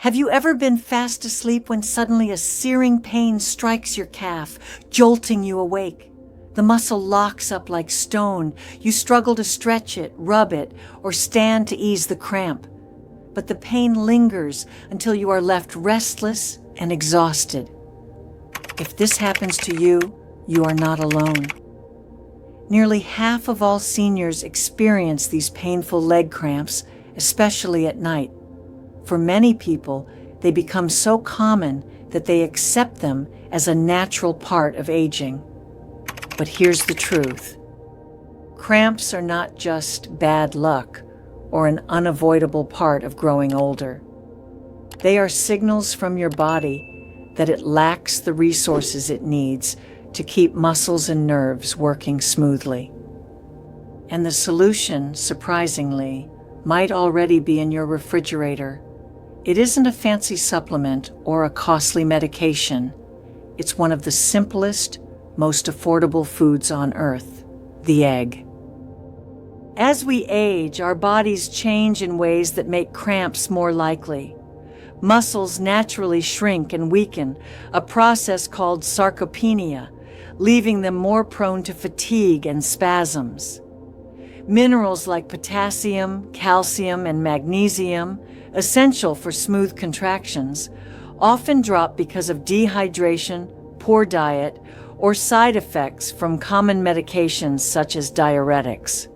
Have you ever been fast asleep when suddenly a searing pain strikes your calf, jolting you awake? The muscle locks up like stone. You struggle to stretch it, rub it, or stand to ease the cramp. But the pain lingers until you are left restless and exhausted. If this happens to you, you are not alone. Nearly half of all seniors experience these painful leg cramps, especially at night. For many people, they become so common that they accept them as a natural part of aging. But here's the truth. Cramps are not just bad luck or an unavoidable part of growing older. They are signals from your body that it lacks the resources it needs to keep muscles and nerves working smoothly. And the solution, surprisingly, might already be in your refrigerator. It isn't a fancy supplement or a costly medication. It's one of the simplest, most affordable foods on earth, the egg. As we age, our bodies change in ways that make cramps more likely. Muscles naturally shrink and weaken, a process called sarcopenia, leaving them more prone to fatigue and spasms. Minerals like potassium, calcium, and magnesium, essential for smooth contractions, often drop because of dehydration, poor diet, or side effects from common medications such as diuretics.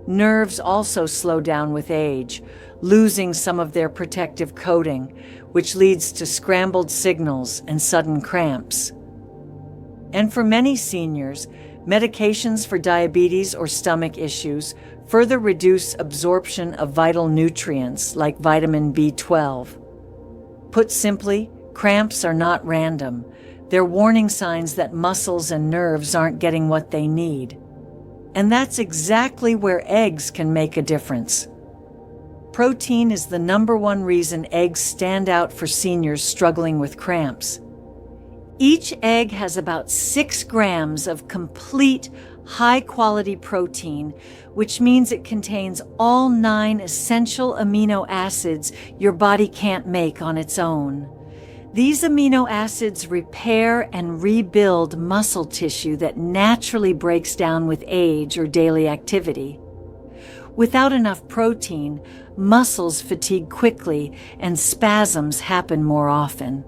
Nerves also slow down with age, losing some of their protective coating, which leads to scrambled signals and sudden cramps. And for many seniors, medications for diabetes or stomach issues further reduce absorption of vital nutrients like vitamin B12. Put simply, cramps are not random. They're warning signs that muscles and nerves aren't getting what they need. And that's exactly where eggs can make a difference. Protein is the #1 reason eggs stand out for seniors struggling with cramps. Each egg has about 6 grams of complete, high-quality protein, which means it contains all 9 essential amino acids your body can't make on its own. These amino acids repair and rebuild muscle tissue that naturally breaks down with age or daily activity. Without enough protein, muscles fatigue quickly and spasms happen more often.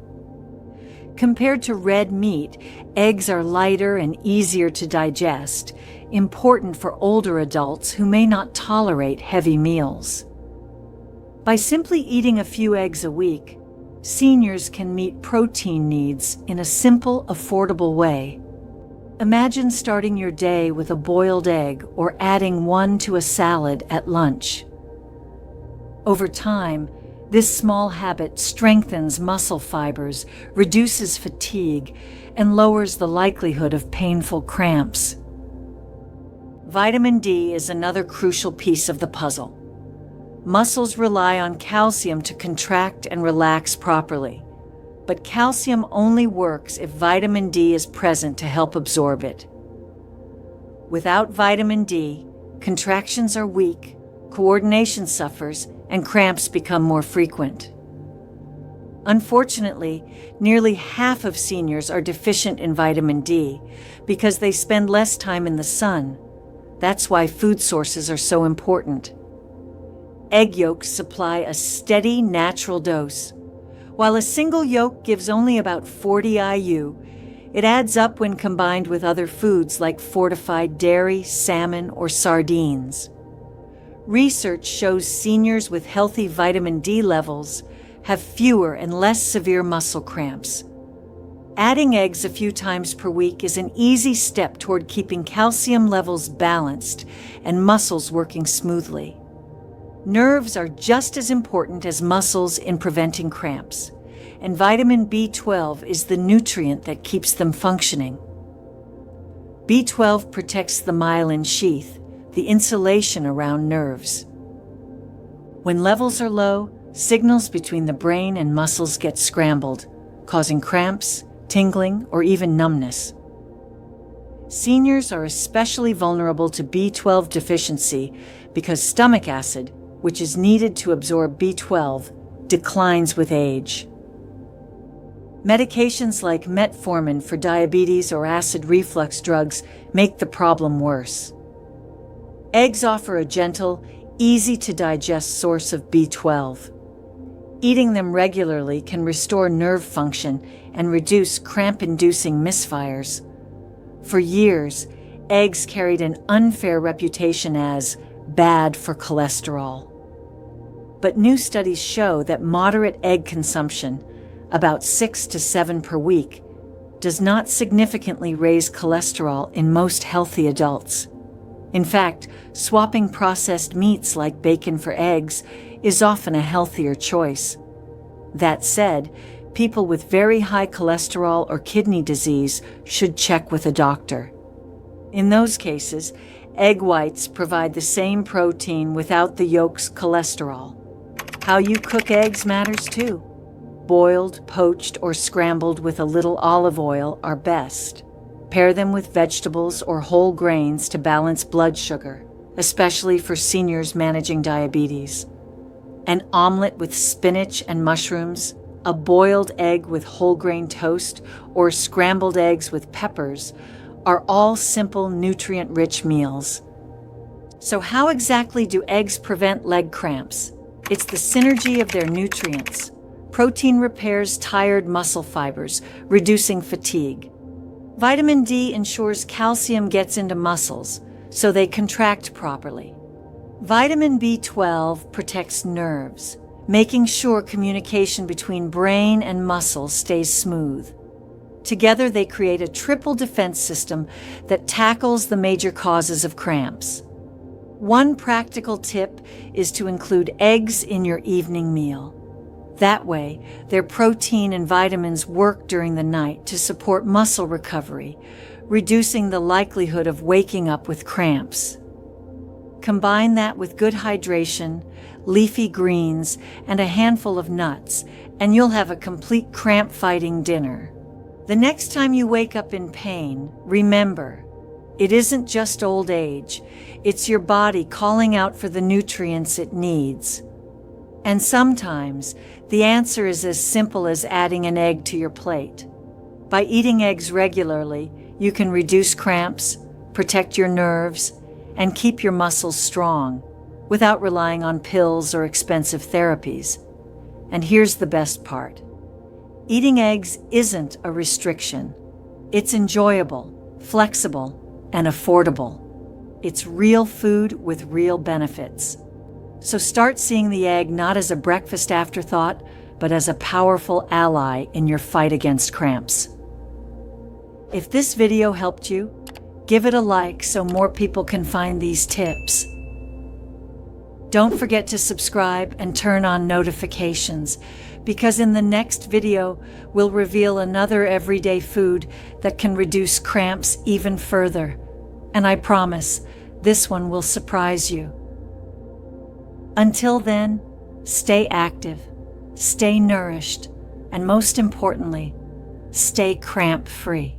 Compared to red meat, eggs are lighter and easier to digest, important for older adults who may not tolerate heavy meals. By simply eating a few eggs a week, seniors can meet protein needs in a simple, affordable way. Imagine starting your day with a boiled egg or adding one to a salad at lunch. Over time, this small habit strengthens muscle fibers, reduces fatigue, and lowers the likelihood of painful cramps. Vitamin D is another crucial piece of the puzzle. Muscles rely on calcium to contract and relax properly, but calcium only works if vitamin D is present to help absorb it. Without vitamin D, contractions are weak, coordination suffers, and cramps become more frequent. Unfortunately, nearly half of seniors are deficient in vitamin D because they spend less time in the sun. That's why food sources are so important. Egg yolks supply a steady, natural dose. While a single yolk gives only about 40 IU, it adds up when combined with other foods like fortified dairy, salmon, or sardines. Research shows seniors with healthy vitamin D levels have fewer and less severe muscle cramps. Adding eggs a few times per week is an easy step toward keeping calcium levels balanced and muscles working smoothly. Nerves are just as important as muscles in preventing cramps, and vitamin B12 is the nutrient that keeps them functioning. B12 protects the myelin sheath, the insulation around nerves. When levels are low, signals between the brain and muscles get scrambled, causing cramps, tingling, or even numbness. Seniors are especially vulnerable to B12 deficiency because stomach acid, which is needed to absorb B12, declines with age. Medications like metformin for diabetes or acid reflux drugs make the problem worse. Eggs offer a gentle, easy-to-digest source of B12. Eating them regularly can restore nerve function and reduce cramp-inducing misfires. For years, eggs carried an unfair reputation as bad for cholesterol. But new studies show that moderate egg consumption, about 6 to 7 per week, does not significantly raise cholesterol in most healthy adults. In fact, swapping processed meats like bacon for eggs is often a healthier choice. That said, people with very high cholesterol or kidney disease should check with a doctor. In those cases, egg whites provide the same protein without the yolk's cholesterol. How you cook eggs matters too. Boiled, poached, or scrambled with a little olive oil are best. Pair them with vegetables or whole grains to balance blood sugar, especially for seniors managing diabetes. An omelet with spinach and mushrooms, a boiled egg with whole grain toast, or scrambled eggs with peppers are all simple, nutrient-rich meals. So how exactly do eggs prevent leg cramps? It's the synergy of their nutrients. Protein repairs tired muscle fibers, reducing fatigue. Vitamin D ensures calcium gets into muscles, so they contract properly. Vitamin B12 protects nerves, making sure communication between brain and muscle stays smooth. Together, they create a triple defense system that tackles the major causes of cramps. One practical tip is to include eggs in your evening meal. That way, their protein and vitamins work during the night to support muscle recovery, reducing the likelihood of waking up with cramps. Combine that with good hydration, leafy greens, and a handful of nuts, and you'll have a complete cramp-fighting dinner. The next time you wake up in pain, remember, it isn't just old age. It's your body calling out for the nutrients it needs. And sometimes, the answer is as simple as adding an egg to your plate. By eating eggs regularly, you can reduce cramps, protect your nerves, and keep your muscles strong without relying on pills or expensive therapies. And here's the best part. Eating eggs isn't a restriction. It's enjoyable, flexible, and affordable. It's real food with real benefits. So start seeing the egg not as a breakfast afterthought, but as a powerful ally in your fight against cramps. If this video helped you, give it a like so more people can find these tips. Don't forget to subscribe and turn on notifications, because in the next video, we'll reveal another everyday food that can reduce cramps even further. And I promise, this one will surprise you. Until then, stay active, stay nourished, and most importantly, stay cramp-free.